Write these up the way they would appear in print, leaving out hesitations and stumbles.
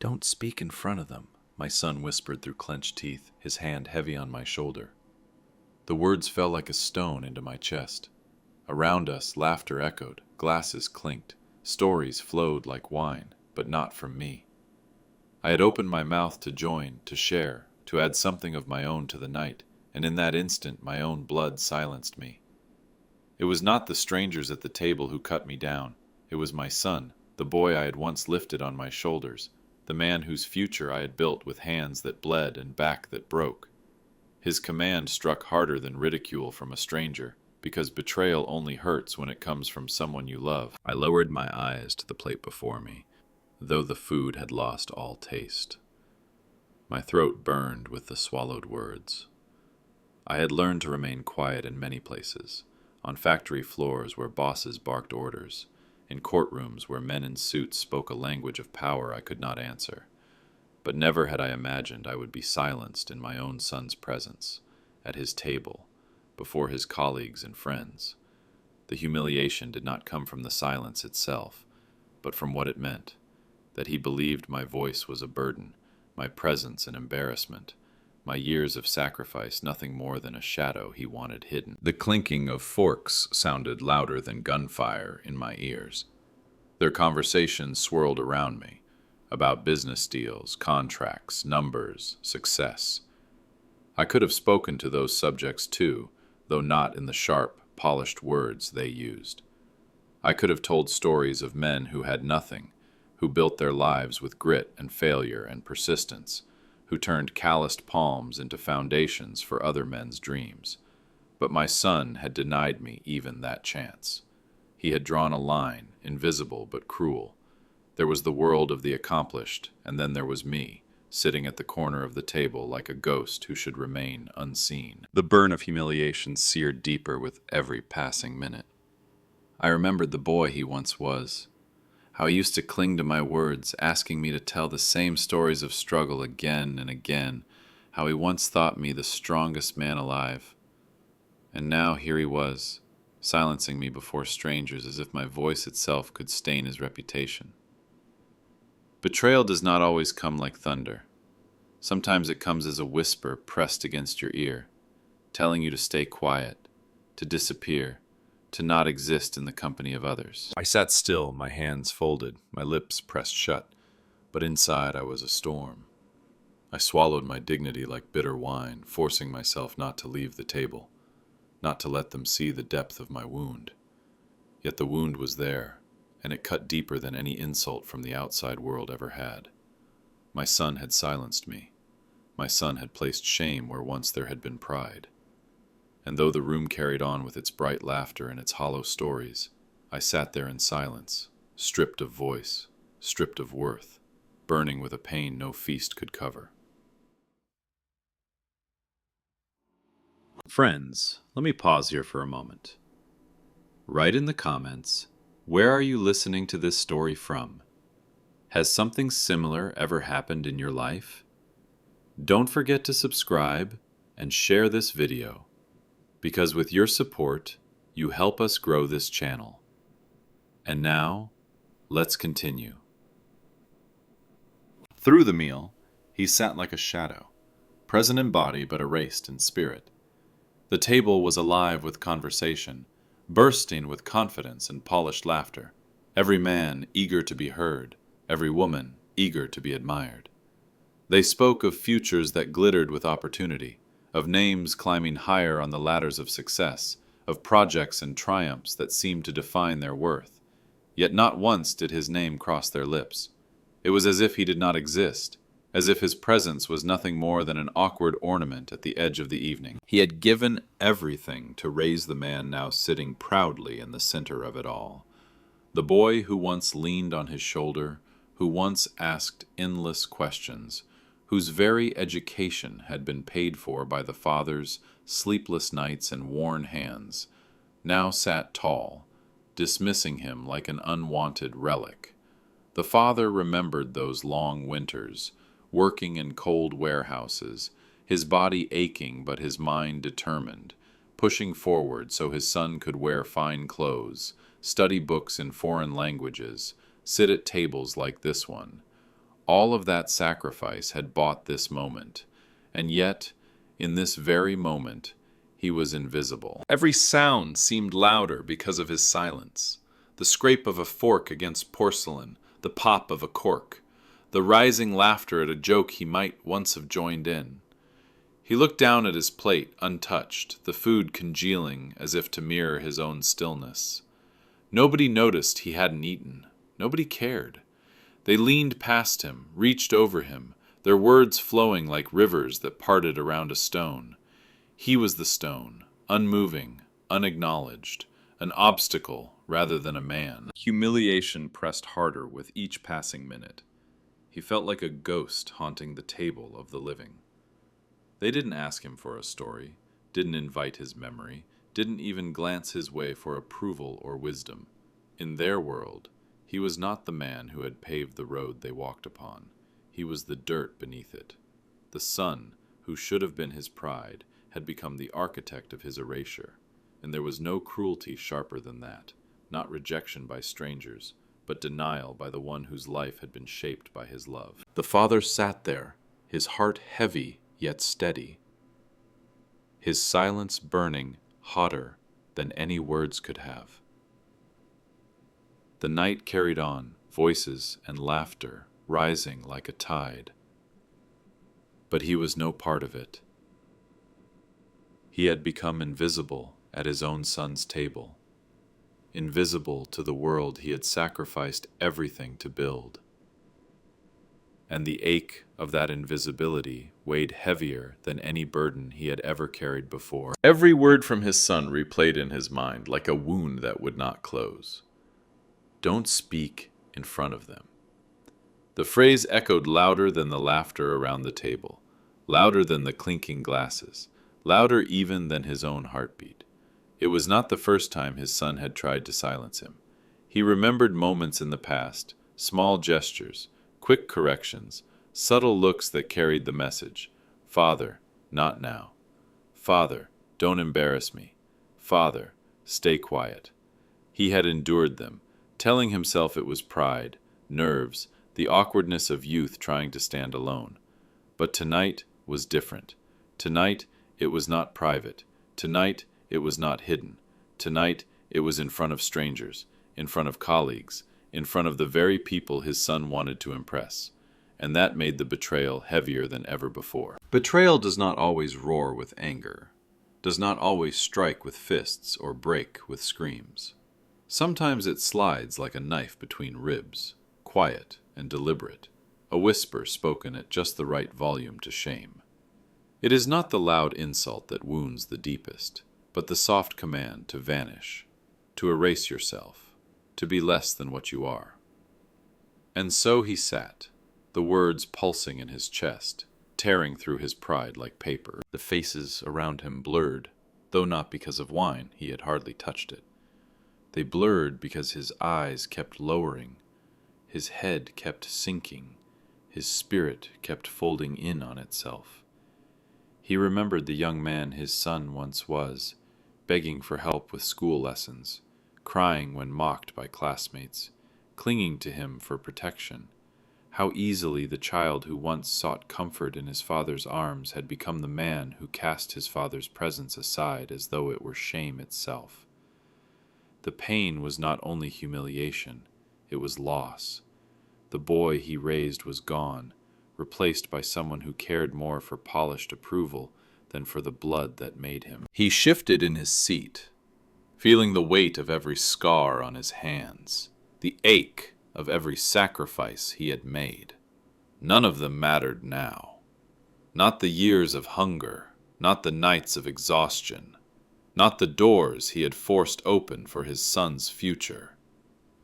"Don't speak in front of them," my son whispered through clenched teeth, his hand heavy on my shoulder. The words fell like a stone into my chest. Around us, laughter echoed, glasses clinked, stories flowed like wine, but not from me. I had opened my mouth to join, to share, to add something of my own to the night, and in that instant my own blood silenced me. It was not the strangers at the table who cut me down. It was my son, the boy I had once lifted on my shoulders, the man whose future I had built with hands that bled and back that broke. His command struck harder than ridicule from a stranger, because betrayal only hurts when it comes from someone you love. I lowered my eyes to the plate before me, though the food had lost all taste. My throat burned with the swallowed words. I had learned to remain quiet in many places, on factory floors where bosses barked orders, in courtrooms where men in suits spoke a language of power I could not answer. But never had I imagined I would be silenced in my own son's presence, at his table, before his colleagues and friends. The humiliation did not come from the silence itself, but from what it meant, that he believed my voice was a burden, my presence an embarrassment, my years of sacrifice nothing more than a shadow he wanted hidden. The clinking of forks sounded louder than gunfire in my ears. Their conversations swirled around me, about business deals, contracts, numbers, success. I could have spoken to those subjects too, though not in the sharp, polished words they used. I could have told stories of men who had nothing, who built their lives with grit and failure and persistence, who turned calloused palms into foundations for other men's dreams. But my son had denied me even that chance. He had drawn a line, invisible but cruel. There was the world of the accomplished, and then there was me, sitting at the corner of the table like a ghost who should remain unseen. The burn of humiliation seared deeper with every passing minute. I remembered the boy he once was, how he used to cling to my words, asking me to tell the same stories of struggle again and again, how he once thought me the strongest man alive. And now here he was, silencing me before strangers as if my voice itself could stain his reputation. Betrayal does not always come like thunder. Sometimes it comes as a whisper pressed against your ear, telling you to stay quiet, to disappear, to not exist in the company of others. I sat still, my hands folded, my lips pressed shut, but inside I was a storm. I swallowed my dignity like bitter wine, forcing myself not to leave the table, not to let them see the depth of my wound. Yet the wound was there, and it cut deeper than any insult from the outside world ever had. My son had silenced me. My son had placed shame where once there had been pride. And though the room carried on with its bright laughter and its hollow stories, I sat there in silence, stripped of voice, stripped of worth, burning with a pain no feast could cover. Friends, let me pause here for a moment. Write in the comments, where are you listening to this story from? Has something similar ever happened in your life? Don't forget to subscribe and share this video, because with your support, you help us grow this channel. And now, let's continue. Through the meal, he sat like a shadow, present in body but erased in spirit. The table was alive with conversation, bursting with confidence and polished laughter, every man eager to be heard, every woman eager to be admired. They spoke of futures that glittered with opportunity, of names climbing higher on the ladders of success, of projects and triumphs that seemed to define their worth. Yet not once did his name cross their lips. It was as if he did not exist, as if his presence was nothing more than an awkward ornament at the edge of the evening. He had given everything to raise the man now sitting proudly in the center of it all. The boy who once leaned on his shoulder, who once asked endless questions, whose very education had been paid for by the father's sleepless nights and worn hands, now sat tall, dismissing him like an unwanted relic. The father remembered those long winters, working in cold warehouses, his body aching but his mind determined, pushing forward so his son could wear fine clothes, study books in foreign languages, sit at tables like this one. All of that sacrifice had bought this moment, and yet, in this very moment, he was invisible. Every sound seemed louder because of his silence. The scrape of a fork against porcelain, the pop of a cork, the rising laughter at a joke he might once have joined in. He looked down at his plate, untouched, the food congealing as if to mirror his own stillness. Nobody noticed he hadn't eaten. Nobody cared. They leaned past him, reached over him, their words flowing like rivers that parted around a stone. He was the stone, unmoving, unacknowledged, an obstacle rather than a man. Humiliation pressed harder with each passing minute. He felt like a ghost haunting the table of the living. They didn't ask him for a story, didn't invite his memory, didn't even glance his way for approval or wisdom. In their world, he was not the man who had paved the road they walked upon. He was the dirt beneath it. The son, who should have been his pride, had become the architect of his erasure, and there was no cruelty sharper than that, not rejection by strangers, but denial by the one whose life had been shaped by his love. The father sat there, his heart heavy yet steady, his silence burning hotter than any words could have. The night carried on, voices and laughter rising like a tide. But he was no part of it. He had become invisible at his own son's table, invisible to the world he had sacrificed everything to build. And the ache of that invisibility weighed heavier than any burden he had ever carried before. Every word from his son replayed in his mind like a wound that would not close. Don't speak in front of them. The phrase echoed louder than the laughter around the table, louder than the clinking glasses, louder even than his own heartbeat. It was not the first time his son had tried to silence him. He remembered moments in the past, small gestures, quick corrections, subtle looks that carried the message. Father, not now. Father, don't embarrass me. Father, stay quiet. He had endured them, telling himself it was pride, nerves, the awkwardness of youth trying to stand alone. But tonight was different. Tonight it was not private. Tonight it was not hidden. Tonight it was in front of strangers, in front of colleagues, in front of the very people his son wanted to impress. And that made the betrayal heavier than ever before. Betrayal does not always roar with anger, does not always strike with fists or break with screams. Sometimes it slides like a knife between ribs, quiet and deliberate, a whisper spoken at just the right volume to shame. It is not the loud insult that wounds the deepest, but the soft command to vanish, to erase yourself, to be less than what you are. And so he sat, the words pulsing in his chest, tearing through his pride like paper. The faces around him blurred, though not because of wine, he had hardly touched it. They blurred because his eyes kept lowering, his head kept sinking, his spirit kept folding in on itself. He remembered the young man his son once was, begging for help with school lessons, crying when mocked by classmates, clinging to him for protection. How easily the child who once sought comfort in his father's arms had become the man who cast his father's presence aside as though it were shame itself. The pain was not only humiliation, it was loss. The boy he raised was gone, replaced by someone who cared more for polished approval than for the blood that made him. He shifted in his seat, feeling the weight of every scar on his hands, the ache of every sacrifice he had made. None of them mattered now. Not the years of hunger, not the nights of exhaustion, not the doors he had forced open for his son's future.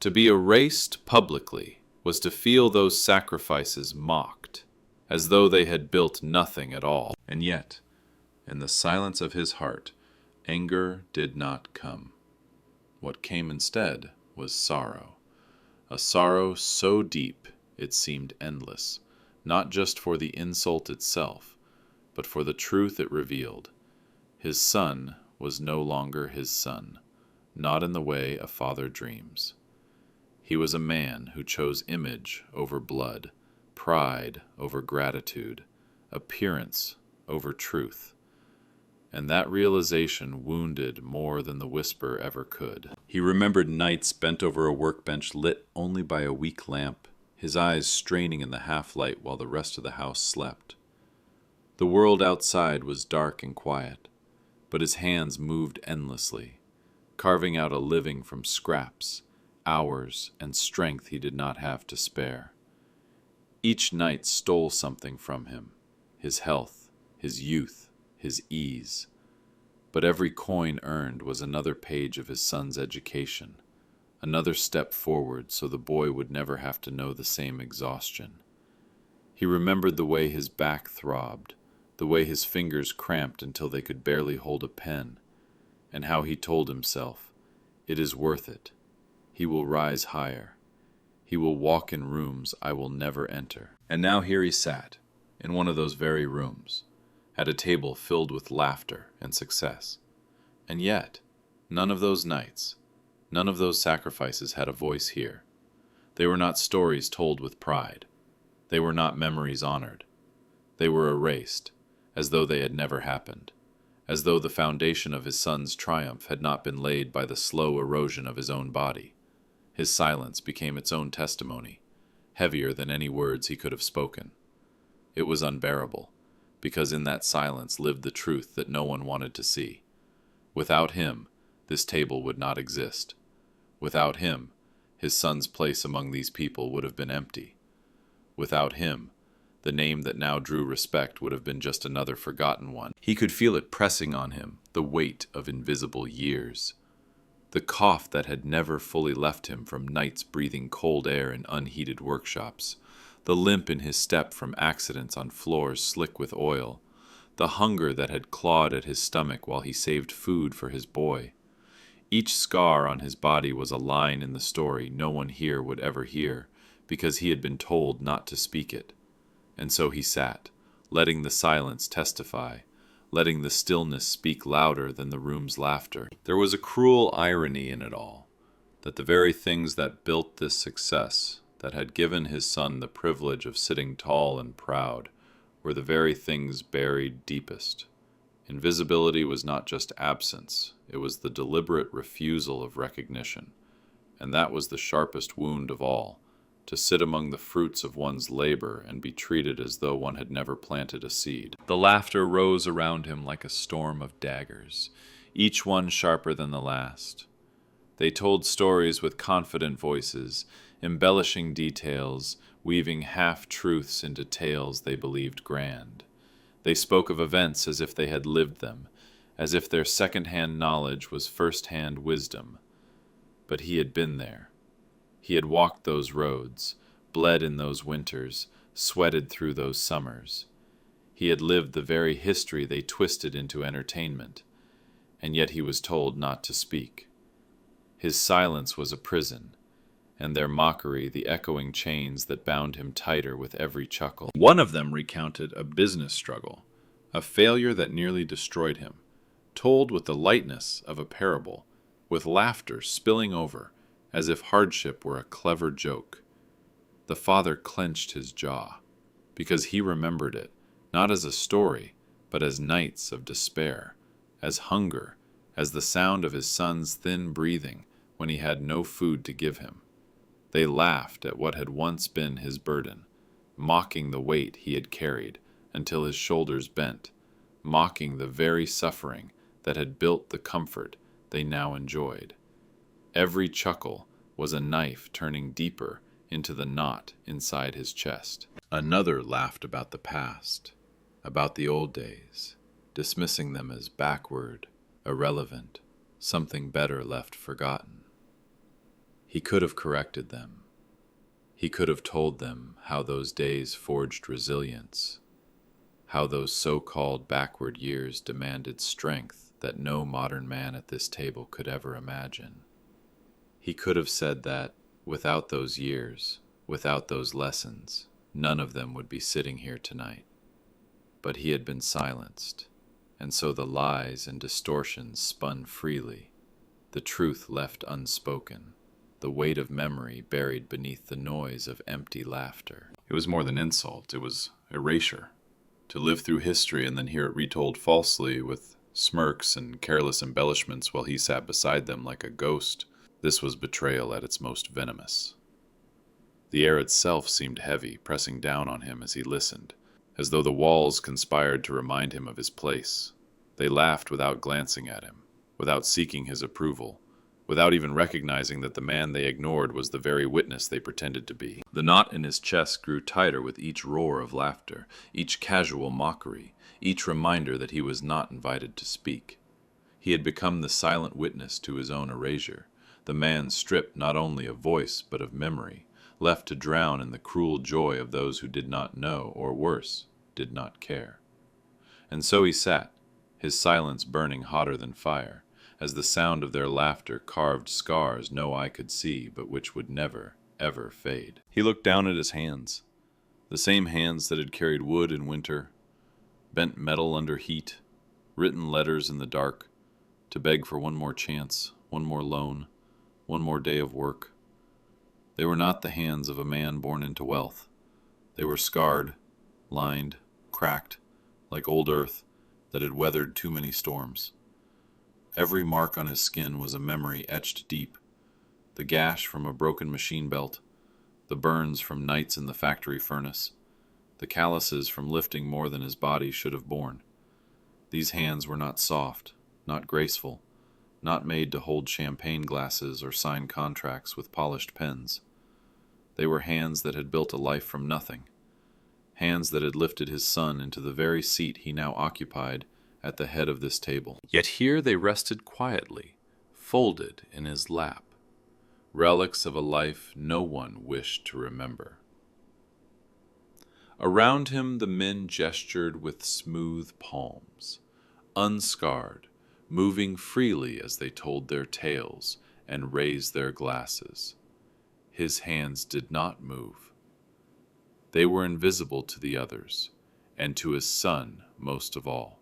To be erased publicly was to feel those sacrifices mocked, as though they had built nothing at all. And yet, in the silence of his heart, anger did not come. What came instead was sorrow. A sorrow so deep it seemed endless, not just for the insult itself, but for the truth it revealed. His son was no longer his son, not in the way a father dreams. He was a man who chose image over blood, pride over gratitude, appearance over truth. And that realization wounded more than the whisper ever could. He remembered nights bent over a workbench lit only by a weak lamp, his eyes straining in the half-light while the rest of the house slept. The world outside was dark and quiet, but his hands moved endlessly, carving out a living from scraps, hours, and strength he did not have to spare. Each night stole something from him, his health, his youth, his ease. But every coin earned was another page of his son's education, another step forward so the boy would never have to know the same exhaustion. He remembered the way his back throbbed, the way his fingers cramped until they could barely hold a pen, and how he told himself, "It is worth it. He will rise higher. He will walk in rooms I will never enter." And now here he sat, in one of those very rooms, at a table filled with laughter and success. And yet, none of those nights, none of those sacrifices had a voice here. They were not stories told with pride. They were not memories honored. They were erased, as though they had never happened, as though the foundation of his son's triumph had not been laid by the slow erosion of his own body. His silence became its own testimony, heavier than any words he could have spoken. It was unbearable, because in that silence lived the truth that no one wanted to see. Without him, this table would not exist. Without him, his son's place among these people would have been empty. Without him, the name that now drew respect would have been just another forgotten one. He could feel it pressing on him, the weight of invisible years. The cough that had never fully left him from nights breathing cold air in unheated workshops, the limp in his step from accidents on floors slick with oil, the hunger that had clawed at his stomach while he saved food for his boy. Each scar on his body was a line in the story no one here would ever hear, because he had been told not to speak it. And so he sat, letting the silence testify, letting the stillness speak louder than the room's laughter. There was a cruel irony in it all, that the very things that built this success, that had given his son the privilege of sitting tall and proud, were the very things buried deepest. Invisibility was not just absence, it was the deliberate refusal of recognition. And that was the sharpest wound of all, to sit among the fruits of one's labor and be treated as though one had never planted a seed. The laughter rose around him like a storm of daggers, each one sharper than the last. They told stories with confident voices, embellishing details, weaving half-truths into tales they believed grand. They spoke of events as if they had lived them, as if their second-hand knowledge was first-hand wisdom. But he had been there. He had walked those roads, bled in those winters, sweated through those summers. He had lived the very history they twisted into entertainment, and yet he was told not to speak. His silence was a prison, and their mockery the echoing chains that bound him tighter with every chuckle. One of them recounted a business struggle, a failure that nearly destroyed him, told with the lightness of a parable, with laughter spilling over, as if hardship were a clever joke. The father clenched his jaw, because he remembered it, not as a story, but as nights of despair, as hunger, as the sound of his son's thin breathing when he had no food to give him. They laughed at what had once been his burden, mocking the weight he had carried until his shoulders bent, mocking the very suffering that had built the comfort they now enjoyed. Every chuckle was a knife turning deeper into the knot inside his chest. Another laughed about the past, about the old days, dismissing them as backward, irrelevant, something better left forgotten. He could have corrected them. He could have told them how those days forged resilience, how those so-called backward years demanded strength that no modern man at this table could ever imagine. He could have said that, without those years, without those lessons, none of them would be sitting here tonight. But he had been silenced, and so the lies and distortions spun freely, the truth left unspoken, the weight of memory buried beneath the noise of empty laughter. It was more than insult, it was erasure. To live through history and then hear it retold falsely with smirks and careless embellishments while he sat beside them like a ghost, this was betrayal at its most venomous. The air itself seemed heavy, pressing down on him as he listened, as though the walls conspired to remind him of his place. They laughed without glancing at him, without seeking his approval, without even recognizing that the man they ignored was the very witness they pretended to be. The knot in his chest grew tighter with each roar of laughter, each casual mockery, each reminder that he was not invited to speak. He had become the silent witness to his own erasure, the man stripped not only of voice but of memory, left to drown in the cruel joy of those who did not know, or worse, did not care. And so he sat, his silence burning hotter than fire, as the sound of their laughter carved scars no eye could see, but which would never, ever fade. He looked down at his hands, the same hands that had carried wood in winter, bent metal under heat, written letters in the dark, to beg for one more chance, one more loan, one more day of work. They were not the hands of a man born into wealth. They were scarred, lined, cracked, like old earth that had weathered too many storms. Every mark on his skin was a memory etched deep, the gash from a broken machine belt, the burns from nights in the factory furnace, the calluses from lifting more than his body should have borne. These hands were not soft, not graceful, not made to hold champagne glasses or sign contracts with polished pens. They were hands that had built a life from nothing, hands that had lifted his son into the very seat he now occupied at the head of this table. Yet here they rested quietly, folded in his lap, relics of a life no one wished to remember. Around him the men gestured with smooth palms, unscarred, moving freely as they told their tales and raised their glasses. His hands did not move. They were invisible to the others, and to his son most of all.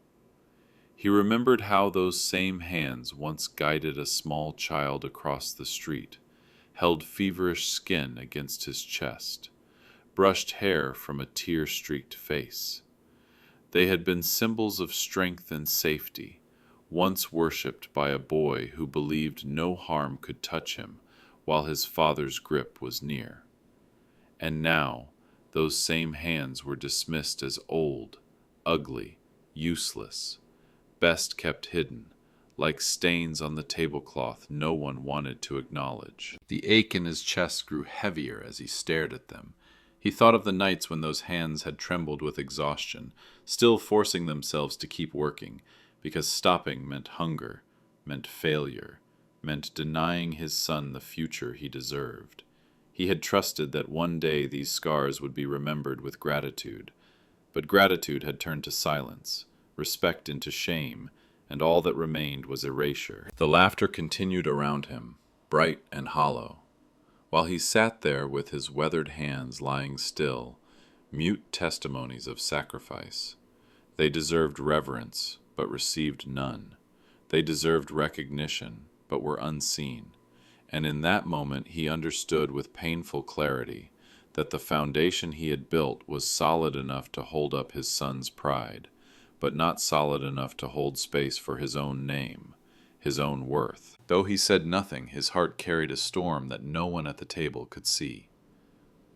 He remembered how those same hands once guided a small child across the street, held feverish skin against his chest, brushed hair from a tear-streaked face. They had been symbols of strength and safety, once worshipped by a boy who believed no harm could touch him while his father's grip was near. And now, those same hands were dismissed as old, ugly, useless, best kept hidden, like stains on the tablecloth no one wanted to acknowledge. The ache in his chest grew heavier as he stared at them. He thought of the nights when those hands had trembled with exhaustion, still forcing themselves to keep working, because stopping meant hunger, meant failure, meant denying his son the future he deserved. He had trusted that one day these scars would be remembered with gratitude, but gratitude had turned to silence, respect into shame, and all that remained was erasure. The laughter continued around him, bright and hollow, while he sat there with his weathered hands lying still, mute testimonies of sacrifice. They deserved reverence, but received none. They deserved recognition, but were unseen. And in that moment he understood with painful clarity that the foundation he had built was solid enough to hold up his son's pride, but not solid enough to hold space for his own name, his own worth. Though he said nothing, his heart carried a storm that no one at the table could see.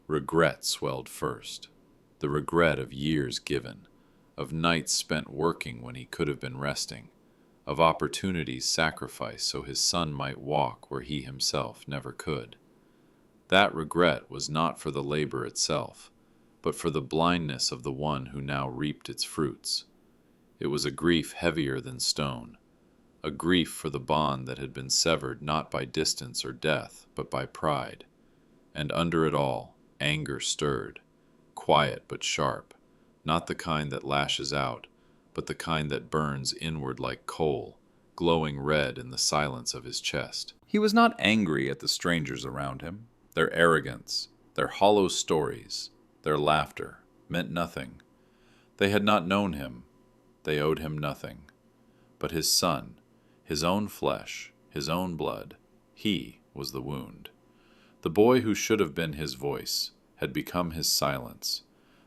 Regret swelled first, the regret of years given, of nights spent working when he could have been resting, of opportunities sacrificed so his son might walk where he himself never could. That regret was not for the labor itself, but for the blindness of the one who now reaped its fruits. It was a grief heavier than stone, a grief for the bond that had been severed not by distance or death, but by pride. And under it all, anger stirred, quiet but sharp, not the kind that lashes out, but the kind that burns inward like coal, glowing red in the silence of his chest. He was not angry at the strangers around him. Their arrogance, their hollow stories, their laughter meant nothing. They had not known him. They owed him nothing. But his son, his own flesh, his own blood, he was the wound. The boy who should have been his voice had become his silence.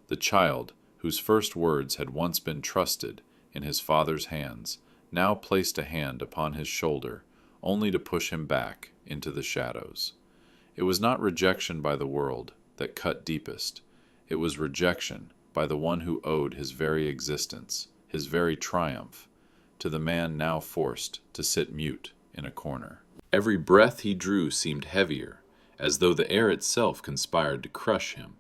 The child, whose first words had once been trusted in his father's hands, now placed a hand upon his shoulder, only to push him back into the shadows. It was not rejection by the world that cut deepest. It was rejection by the one who owed his very existence, his very triumph, to the man now forced to sit mute in a corner. Every breath he drew seemed heavier, as though the air itself conspired to crush him.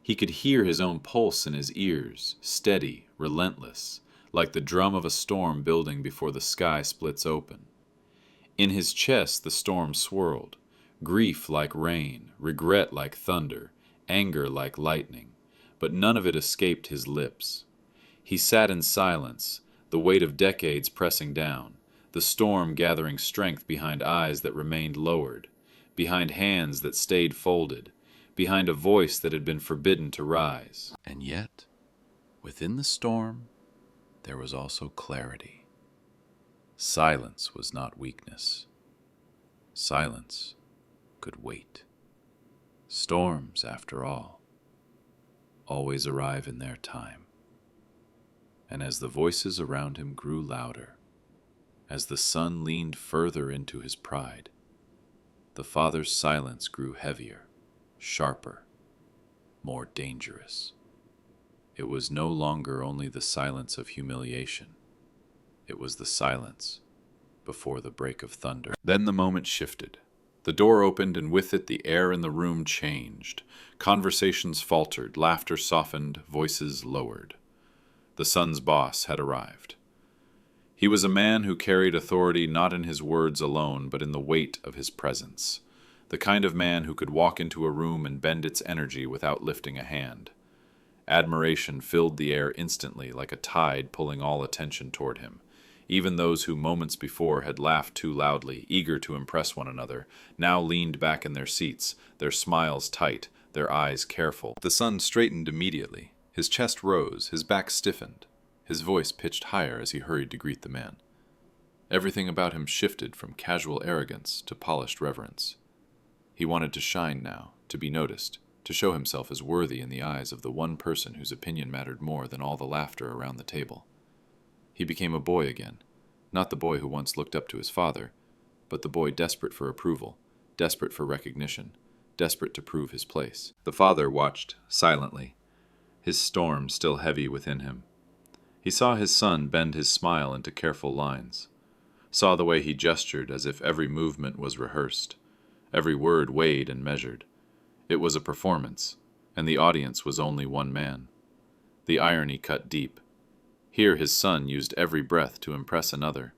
He could hear his own pulse in his ears, steady, relentless, like the drum of a storm building before the sky splits open. In his chest the storm swirled, grief like rain, regret like thunder, anger like lightning, but none of it escaped his lips. He sat in silence, the weight of decades pressing down, the storm gathering strength behind eyes that remained lowered, behind hands that stayed folded, behind a voice that had been forbidden to rise. And yet, within the storm, there was also clarity. Silence was not weakness. Silence could wait. Storms, after all, always arrive in their time. And as the voices around him grew louder, as the sun leaned further into his pride, the father's silence grew heavier, sharper, more dangerous. It was no longer only the silence of humiliation. It was the silence before the break of thunder. Then the moment shifted. The door opened, and with it the air in the room changed. Conversations faltered, laughter softened, voices lowered. The son's boss had arrived. He was a man who carried authority not in his words alone, but in the weight of his presence. The kind of man who could walk into a room and bend its energy without lifting a hand. Admiration filled the air instantly, like a tide pulling all attention toward him. Even those who moments before had laughed too loudly, eager to impress one another, now leaned back in their seats, their smiles tight, their eyes careful. The son straightened immediately. His chest rose, his back stiffened. His voice pitched higher as he hurried to greet the man. Everything about him shifted from casual arrogance to polished reverence. He wanted to shine now, to be noticed, to show himself as worthy in the eyes of the one person whose opinion mattered more than all the laughter around the table. He became a boy again, not the boy who once looked up to his father, but the boy desperate for approval, desperate for recognition, desperate to prove his place. The father watched silently, his storm still heavy within him. He saw his son bend his smile into careful lines, saw the way he gestured as if every movement was rehearsed, every word weighed and measured. It was a performance, and the audience was only one man. The irony cut deep. Here his son used every breath to impress another,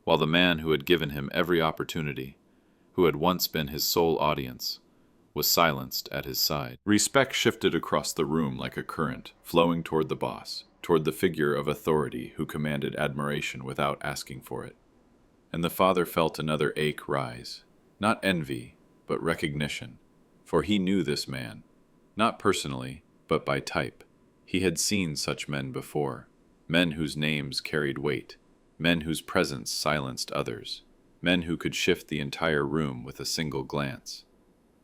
while the man who had given him every opportunity, who had once been his sole audience, was silenced at his side. Respect shifted across the room like a current, flowing toward the boss, toward the figure of authority who commanded admiration without asking for it. And the father felt another ache rise, not envy, but recognition, for he knew this man, not personally, but by type. He had seen such men before, men whose names carried weight, men whose presence silenced others, men who could shift the entire room with a single glance.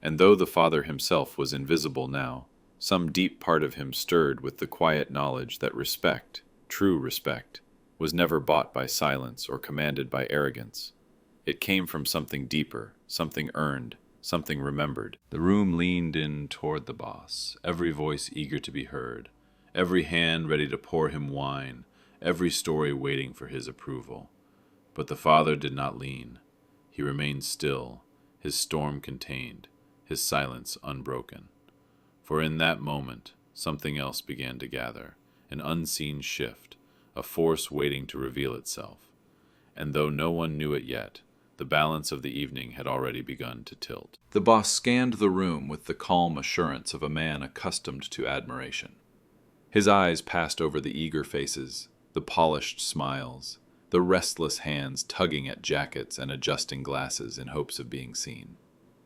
And though the father himself was invisible now, some deep part of him stirred with the quiet knowledge that respect, true respect, was never bought by silence or commanded by arrogance. It came from something deeper, something earned, something remembered. The room leaned in toward the boss, every voice eager to be heard, every hand ready to pour him wine, every story waiting for his approval. But the father did not lean. He remained still, his storm contained, his silence unbroken. For in that moment, something else began to gather, an unseen shift, a force waiting to reveal itself. And though no one knew it yet, the balance of the evening had already begun to tilt. The boss scanned the room with the calm assurance of a man accustomed to admiration. His eyes passed over the eager faces, the polished smiles, the restless hands tugging at jackets and adjusting glasses in hopes of being seen.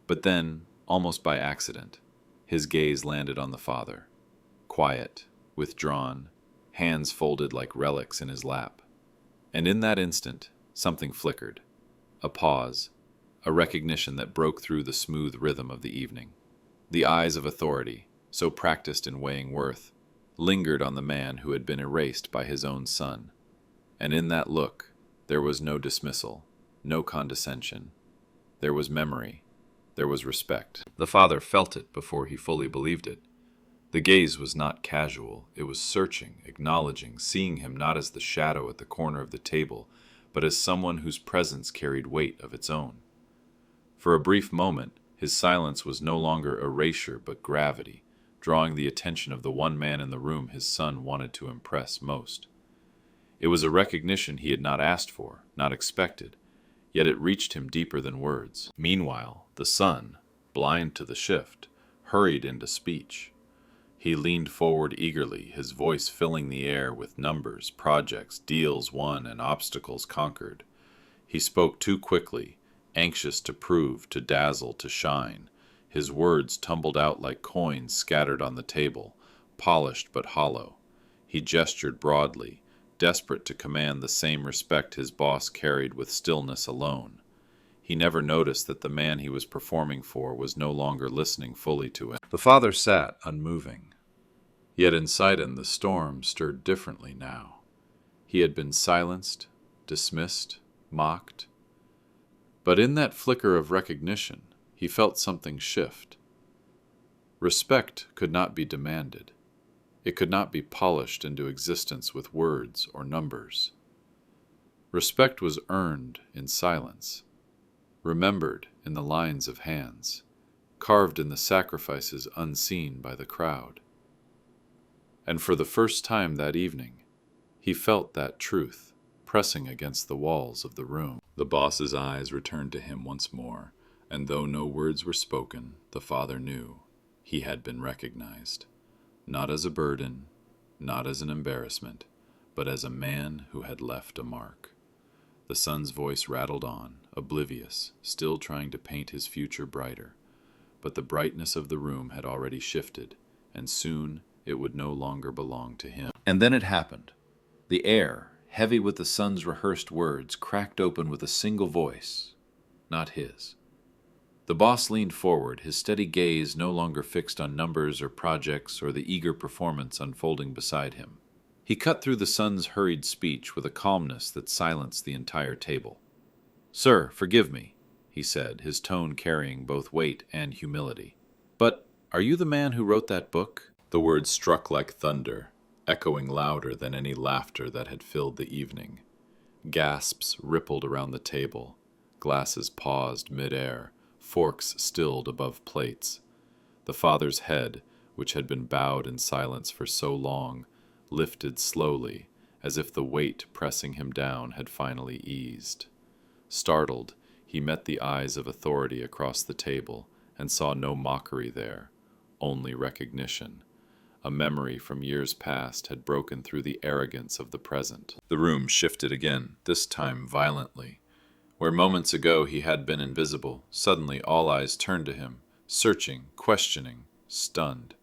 But then, almost by accident, his gaze landed on the father, quiet, withdrawn, hands folded like relics in his lap. And in that instant, something flickered. A pause, a recognition that broke through the smooth rhythm of the evening. The eyes of authority, so practiced in weighing worth, lingered on the man who had been erased by his own son. And in that look, there was no dismissal, no condescension. There was memory. There was respect. The father felt it before he fully believed it. The gaze was not casual. It was searching, acknowledging, seeing him not as the shadow at the corner of the table, but as someone whose presence carried weight of its own. For a brief moment, his silence was no longer erasure but gravity, drawing the attention of the one man in the room his son wanted to impress most. It was a recognition he had not asked for, not expected, yet it reached him deeper than words. Meanwhile, the son, blind to the shift, hurried into speech. He leaned forward eagerly, his voice filling the air with numbers, projects, deals won, and obstacles conquered. He spoke too quickly, anxious to prove, to dazzle, to shine. His words tumbled out like coins scattered on the table, polished but hollow. He gestured broadly, desperate to command the same respect his boss carried with stillness alone. He never noticed that the man he was performing for was no longer listening fully to him. The father sat, unmoving. Yet inside him the storm stirred differently now. He had been silenced, dismissed, mocked. But in that flicker of recognition, he felt something shift. Respect could not be demanded. It could not be polished into existence with words or numbers. Respect was earned in silence, remembered in the lines of hands, carved in the sacrifices unseen by the crowd. And for the first time that evening, he felt that truth pressing against the walls of the room. The boss's eyes returned to him once more, and though no words were spoken, the father knew he had been recognized, not as a burden, not as an embarrassment, but as a man who had left a mark. The son's voice rattled on, oblivious, still trying to paint his future brighter. But the brightness of the room had already shifted, and soon it would no longer belong to him. And then it happened. The air, heavy with the son's rehearsed words, cracked open with a single voice, not his. The boss leaned forward, his steady gaze no longer fixed on numbers or projects or the eager performance unfolding beside him. He cut through the son's hurried speech with a calmness that silenced the entire table. "Sir, forgive me," he said, his tone carrying both weight and humility. "But are you the man who wrote that book?" The words struck like thunder, echoing louder than any laughter that had filled the evening. Gasps rippled around the table, glasses paused mid-air, forks stilled above plates. The father's head, which had been bowed in silence for so long, lifted slowly, as if the weight pressing him down had finally eased. Startled, he met the eyes of authority across the table and saw no mockery there, only recognition. A memory from years past had broken through the arrogance of the present. The room shifted again, this time violently. Where moments ago he had been invisible, suddenly all eyes turned to him, searching, questioning, stunned.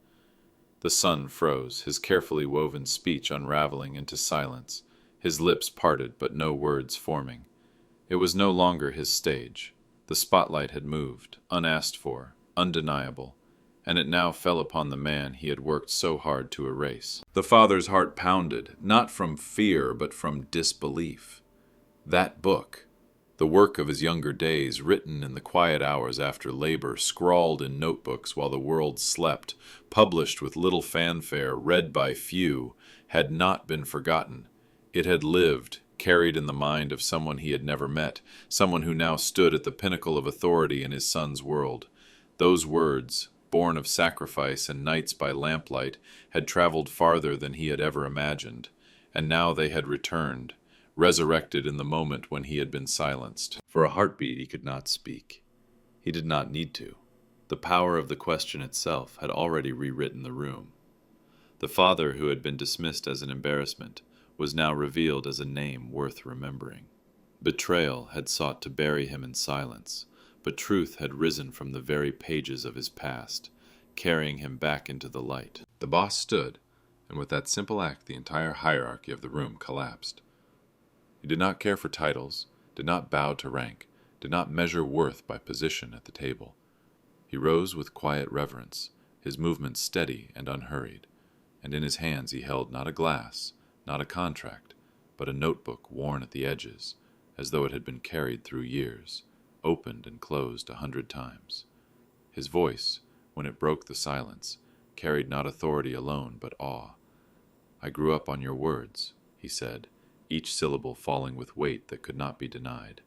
The son froze, his carefully woven speech unraveling into silence, his lips parted but no words forming. It was no longer his stage. The spotlight had moved, unasked for, undeniable, and it now fell upon the man he had worked so hard to erase. The father's heart pounded, not from fear but from disbelief. That book, the work of his younger days, written in the quiet hours after labor, scrawled in notebooks while the world slept, published with little fanfare, read by few, had not been forgotten. It had lived, carried in the mind of someone he had never met, someone who now stood at the pinnacle of authority in his son's world. Those words, born of sacrifice and nights by lamplight, had traveled farther than he had ever imagined, and now they had returned, resurrected in the moment when he had been silenced. For a heartbeat he could not speak. He did not need to. The power of the question itself had already rewritten the room. The father who had been dismissed as an embarrassment was now revealed as a name worth remembering. Betrayal had sought to bury him in silence, but truth had risen from the very pages of his past, carrying him back into the light. The boss stood, and with that simple act the entire hierarchy of the room collapsed. He did not care for titles, did not bow to rank, did not measure worth by position at the table. He rose with quiet reverence, his movements steady and unhurried, and in his hands he held not a glass, not a contract, but a notebook worn at the edges, as though it had been carried through years, opened and closed 100 times. His voice, when it broke the silence, carried not authority alone, but awe. "I grew up on your words," he said, each syllable falling with weight that could not be denied.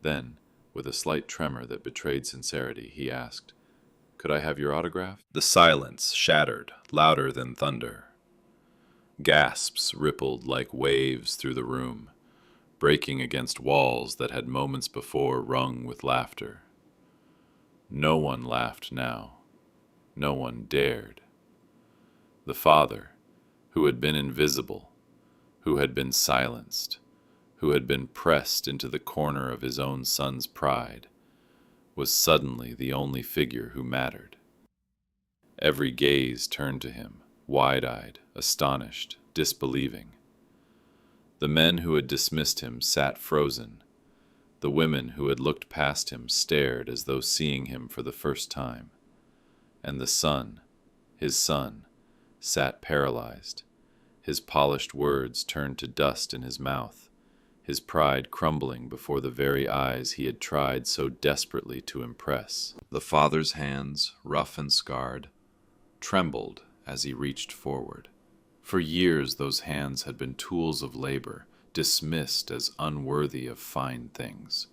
Then, with a slight tremor that betrayed sincerity, he asked, "Could I have your autograph?" The silence shattered, louder than thunder. Gasps rippled like waves through the room, breaking against walls that had moments before rung with laughter. No one laughed now. No one dared. The father, who had been invisible, who had been silenced, who had been pressed into the corner of his own son's pride, was suddenly the only figure who mattered. Every gaze turned to him, wide-eyed, astonished, disbelieving. The men who had dismissed him sat frozen. The women who had looked past him stared as though seeing him for the first time. And the son, his son, sat paralyzed, his polished words turned to dust in his mouth, his pride crumbling before the very eyes he had tried so desperately to impress. The father's hands, rough and scarred, trembled as he reached forward. For years those hands had been tools of labor, dismissed as unworthy of fine things.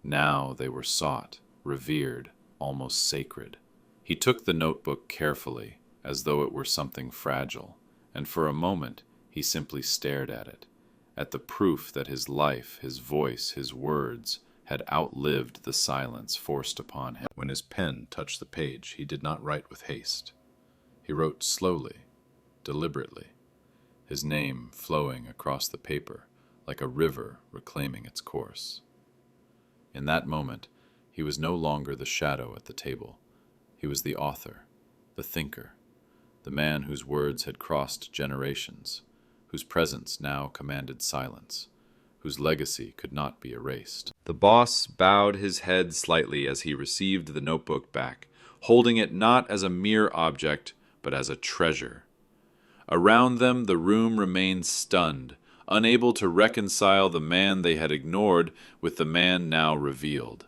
Now they were sought, revered, almost sacred. He took the notebook carefully, as though it were something fragile, and for a moment he simply stared at it, at the proof that his life, his voice, his words had outlived the silence forced upon him. When his pen touched the page, he did not write with haste. He wrote slowly, deliberately, his name flowing across the paper like a river reclaiming its course. In that moment, he was no longer the shadow at the table. He was the author, the thinker, the man whose words had crossed generations, whose presence now commanded silence, whose legacy could not be erased. The boss bowed his head slightly as he received the notebook back, holding it not as a mere object, but as a treasure. Around them the room remained stunned, unable to reconcile the man they had ignored with the man now revealed.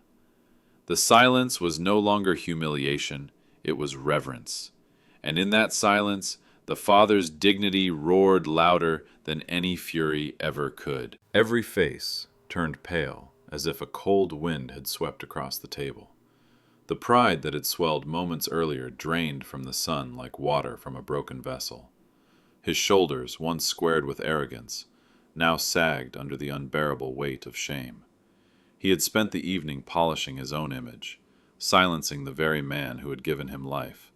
The silence was no longer humiliation, it was reverence. And in that silence, the father's dignity roared louder than any fury ever could. Every face turned pale, as if a cold wind had swept across the table. The pride that had swelled moments earlier drained from the son like water from a broken vessel. His shoulders, once squared with arrogance, now sagged under the unbearable weight of shame. He had spent the evening polishing his own image, silencing the very man who had given him life,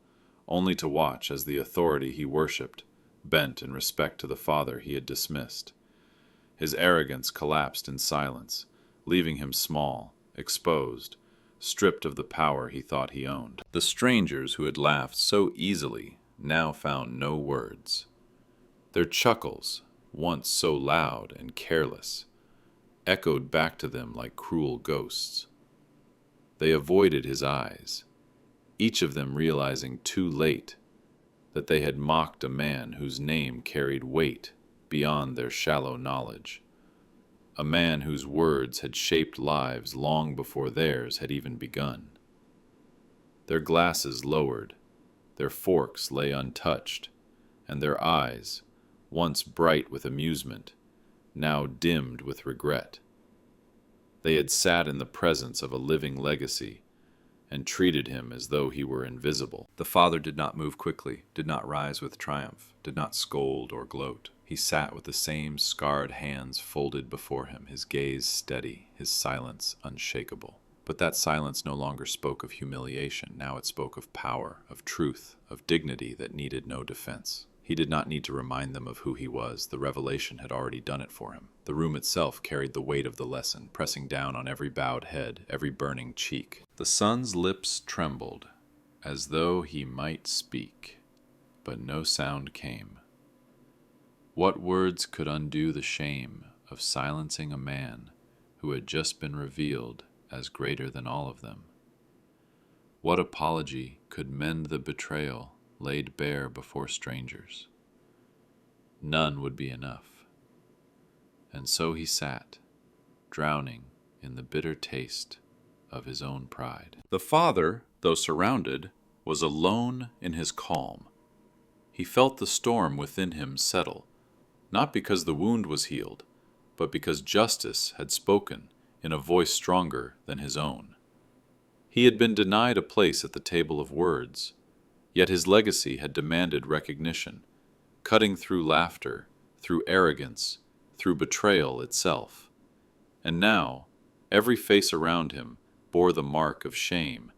only to watch as the authority he worshipped bent in respect to the father he had dismissed. His arrogance collapsed in silence, leaving him small, exposed, stripped of the power he thought he owned. The strangers who had laughed so easily now found no words. Their chuckles, once so loud and careless, echoed back to them like cruel ghosts. They avoided his eyes, each of them realizing too late that they had mocked a man whose name carried weight beyond their shallow knowledge, a man whose words had shaped lives long before theirs had even begun. Their glasses lowered, their forks lay untouched, and their eyes, once bright with amusement, now dimmed with regret. They had sat in the presence of a living legacy and treated him as though he were invisible. The father did not move quickly, did not rise with triumph, did not scold or gloat. He sat with the same scarred hands folded before him, his gaze steady, his silence unshakable. But that silence no longer spoke of humiliation. Now it spoke of power, of truth, of dignity that needed no defense. He did not need to remind them of who he was. The revelation had already done it for him. The room itself carried the weight of the lesson, pressing down on every bowed head, every burning cheek. The son's lips trembled, as though he might speak, but no sound came. What words could undo the shame of silencing a man who had just been revealed as greater than all of them. What apology could mend the betrayal laid bare before strangers? None would be enough. And so he sat, drowning in the bitter taste of his own pride. The father, though surrounded, was alone in his calm. He felt the storm within him settle, not because the wound was healed, but because justice had spoken in a voice stronger than his own. He had been denied a place at the table of words, yet his legacy had demanded recognition, cutting through laughter, through arrogance, through betrayal itself. And now, every face around him bore the mark of shame,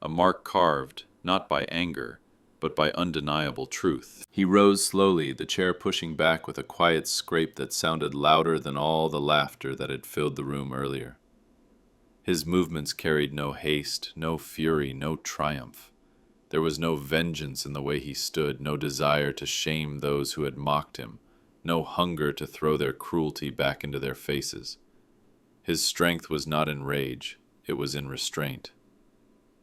a mark carved not by anger, but by undeniable truth. He rose slowly, the chair pushing back with a quiet scrape that sounded louder than all the laughter that had filled the room earlier. His movements carried no haste, no fury, no triumph. There was no vengeance in the way he stood, no desire to shame those who had mocked him, no hunger to throw their cruelty back into their faces. His strength was not in rage, it was in restraint.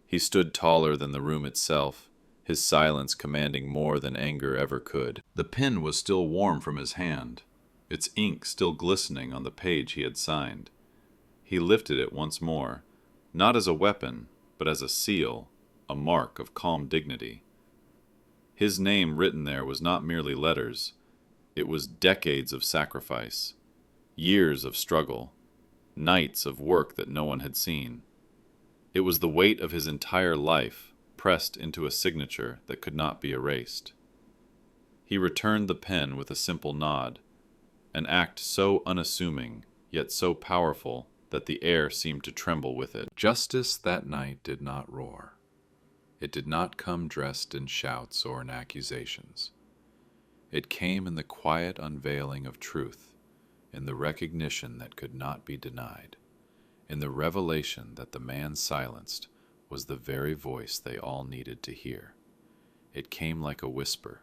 He stood taller than the room itself, his silence commanding more than anger ever could. The pen was still warm from his hand, its ink still glistening on the page he had signed. He lifted it once more, not as a weapon, but as a seal, a mark of calm dignity. His name written there was not merely letters, it was decades of sacrifice, years of struggle, nights of work that no one had seen. It was the weight of his entire life, pressed into a signature that could not be erased. He returned the pen with a simple nod, an act so unassuming, yet so powerful that the air seemed to tremble with it. Justice that night did not roar. It did not come dressed in shouts or in accusations. It came in the quiet unveiling of truth, in the recognition that could not be denied, in the revelation that the man silenced was the very voice they all needed to hear. It came like a whisper,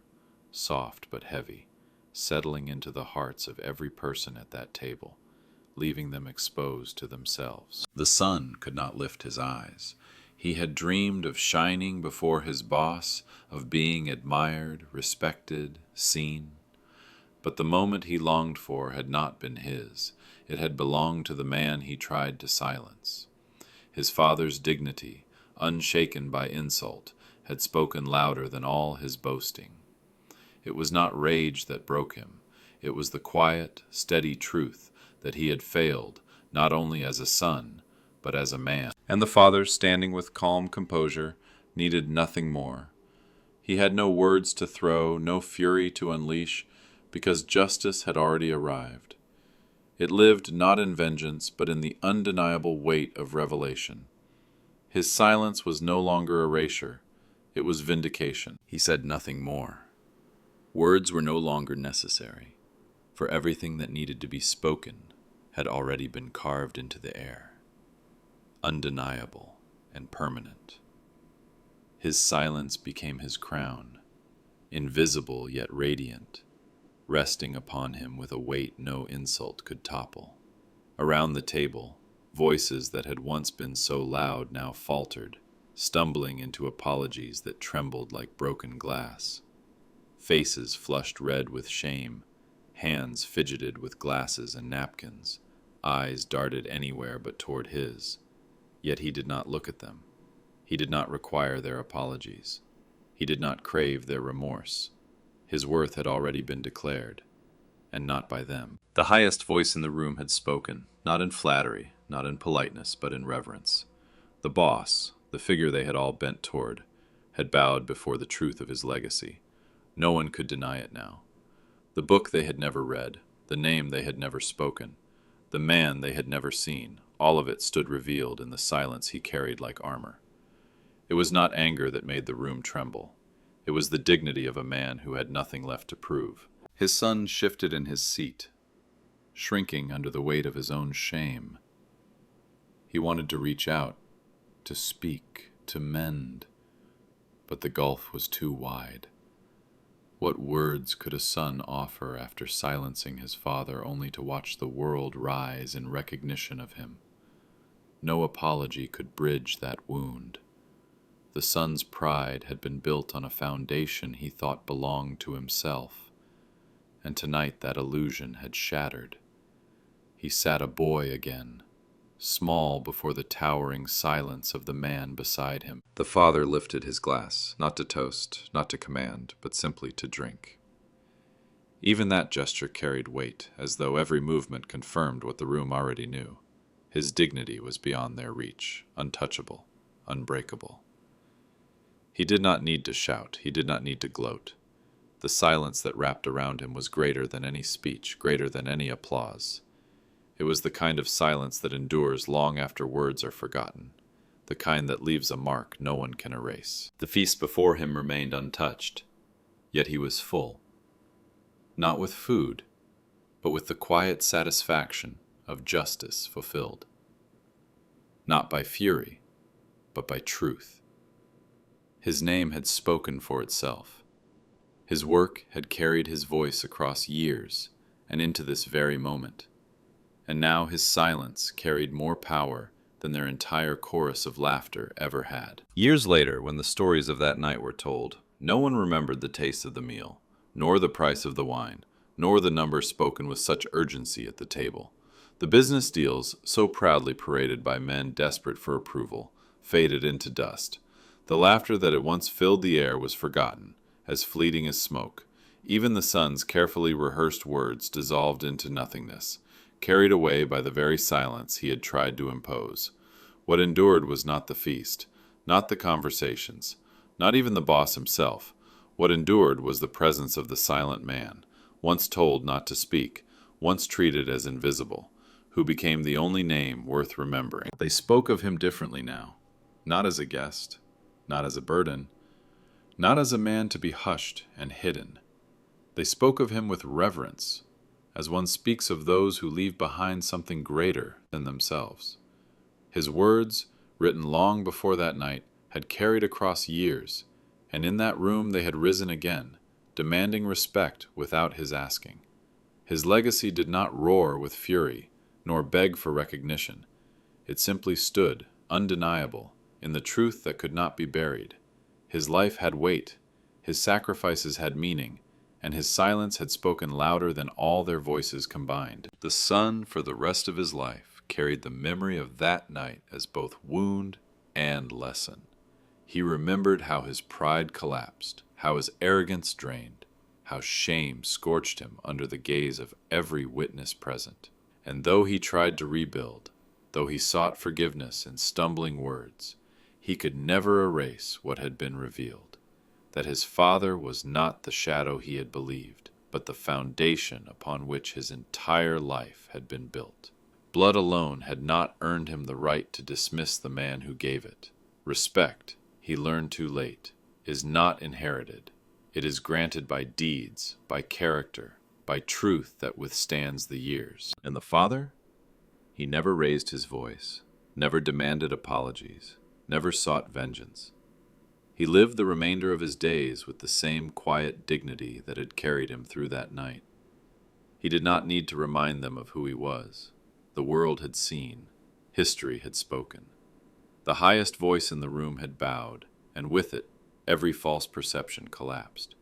soft but heavy, settling into the hearts of every person at that table, leaving them exposed to themselves. The son could not lift his eyes. He had dreamed of shining before his boss, of being admired, respected, seen. But the moment he longed for had not been his. It had belonged to the man he tried to silence. His father's dignity, unshaken by insult, had spoken louder than all his boasting. It was not rage that broke him. It was the quiet, steady truth that he had failed, not only as a son, but as a man. And the father, standing with calm composure, needed nothing more. He had no words to throw, no fury to unleash, because justice had already arrived. It lived not in vengeance, but in the undeniable weight of revelation. His silence was no longer erasure, it was vindication. He said nothing more. Words were no longer necessary, for everything that needed to be spoken had already been carved into the air, undeniable and permanent. His silence became his crown, invisible yet radiant, resting upon him with a weight no insult could topple. Around the table, voices that had once been so loud now faltered, stumbling into apologies that trembled like broken glass. Faces flushed red with shame, hands fidgeted with glasses and napkins, eyes darted anywhere but toward his. Yet he did not look at them. He did not require their apologies. He did not crave their remorse. His worth had already been declared, and not by them. The highest voice in the room had spoken, not in flattery, not in politeness, but in reverence. The boss, the figure they had all bent toward, had bowed before the truth of his legacy. No one could deny it now. The book they had never read, the name they had never spoken, the man they had never seen, all of it stood revealed in the silence he carried like armor. It was not anger that made the room tremble. It was the dignity of a man who had nothing left to prove. His son shifted in his seat, shrinking under the weight of his own shame. He wanted to reach out, to speak, to mend, but the gulf was too wide. What words could a son offer after silencing his father only to watch the world rise in recognition of him? No apology could bridge that wound. The son's pride had been built on a foundation he thought belonged to himself, and tonight that illusion had shattered. He sat a boy again, small before the towering silence of the man beside him. The father lifted his glass, not to toast, not to command, but simply to drink. Even that gesture carried weight, as though every movement confirmed what the room already knew. His dignity was beyond their reach, untouchable, unbreakable. He did not need to shout, he did not need to gloat. The silence that wrapped around him was greater than any speech, greater than any applause. It was the kind of silence that endures long after words are forgotten, the kind that leaves a mark no one can erase. The feast before him remained untouched, yet he was full. Not with food, but with the quiet satisfaction of justice fulfilled. Not by fury, but by truth. His name had spoken for itself. His work had carried his voice across years and into this very moment. And now his silence carried more power than their entire chorus of laughter ever had. Years later, when the stories of that night were told, no one remembered the taste of the meal, nor the price of the wine, nor the number spoken with such urgency at the table. The business deals, so proudly paraded by men desperate for approval, faded into dust. The laughter that had once filled the air was forgotten, as fleeting as smoke. Even the son's carefully rehearsed words dissolved into nothingness, carried away by the very silence he had tried to impose. What endured was not the feast, not the conversations, not even the boss himself. What endured was the presence of the silent man, once told not to speak, once treated as invisible, who became the only name worth remembering. They spoke of him differently now, not as a guest, not as a burden, not as a man to be hushed and hidden. They spoke of him with reverence, as one speaks of those who leave behind something greater than themselves. His words, written long before that night, had carried across years, and in that room they had risen again, demanding respect without his asking. His legacy did not roar with fury, nor beg for recognition. It simply stood, undeniable, in the truth that could not be buried. His life had weight, his sacrifices had meaning, and his silence had spoken louder than all their voices combined. The son, for the rest of his life, carried the memory of that night as both wound and lesson. He remembered how his pride collapsed, how his arrogance drained, how shame scorched him under the gaze of every witness present. And though he tried to rebuild, though he sought forgiveness in stumbling words, he could never erase what had been revealed, that his father was not the shadow he had believed, but the foundation upon which his entire life had been built. Blood alone had not earned him the right to dismiss the man who gave it. Respect, he learned too late, is not inherited. It is granted by deeds, by character, by truth that withstands the years. And the father? He never raised his voice, never demanded apologies, never sought vengeance. He lived the remainder of his days with the same quiet dignity that had carried him through that night. He did not need to remind them of who he was. The world had seen, history had spoken. The highest voice in the room had bowed, and with it, every false perception collapsed.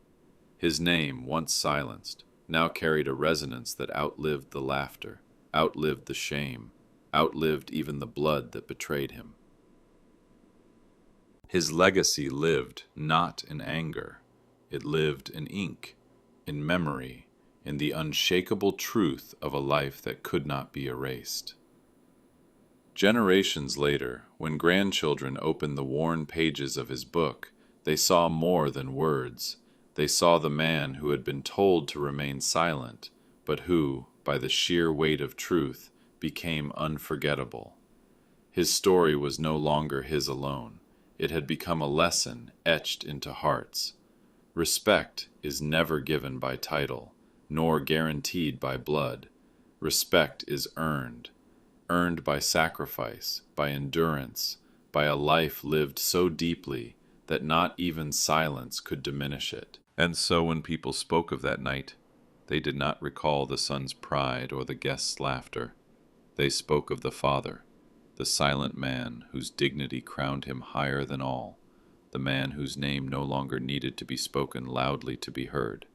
His name, once silenced, now carried a resonance that outlived the laughter, outlived the shame, outlived even the blood that betrayed him. His legacy lived not in anger. It lived in ink, in memory, in the unshakable truth of a life that could not be erased. Generations later, when grandchildren opened the worn pages of his book, they saw more than words. They saw the man who had been told to remain silent, but who, by the sheer weight of truth, became unforgettable. His story was no longer his alone. It had become a lesson etched into hearts. Respect is never given by title, nor guaranteed by blood. Respect is earned by sacrifice, by endurance, by a life lived so deeply that not even silence could diminish it. And so when people spoke of that night, they did not recall the son's pride or the guest's laughter. They spoke of the father the silent man whose dignity crowned him higher than all, the man whose name no longer needed to be spoken loudly to be heard.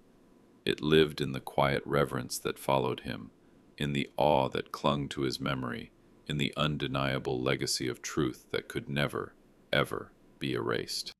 It lived in the quiet reverence that followed him, in the awe that clung to his memory, in the undeniable legacy of truth that could never, ever be erased.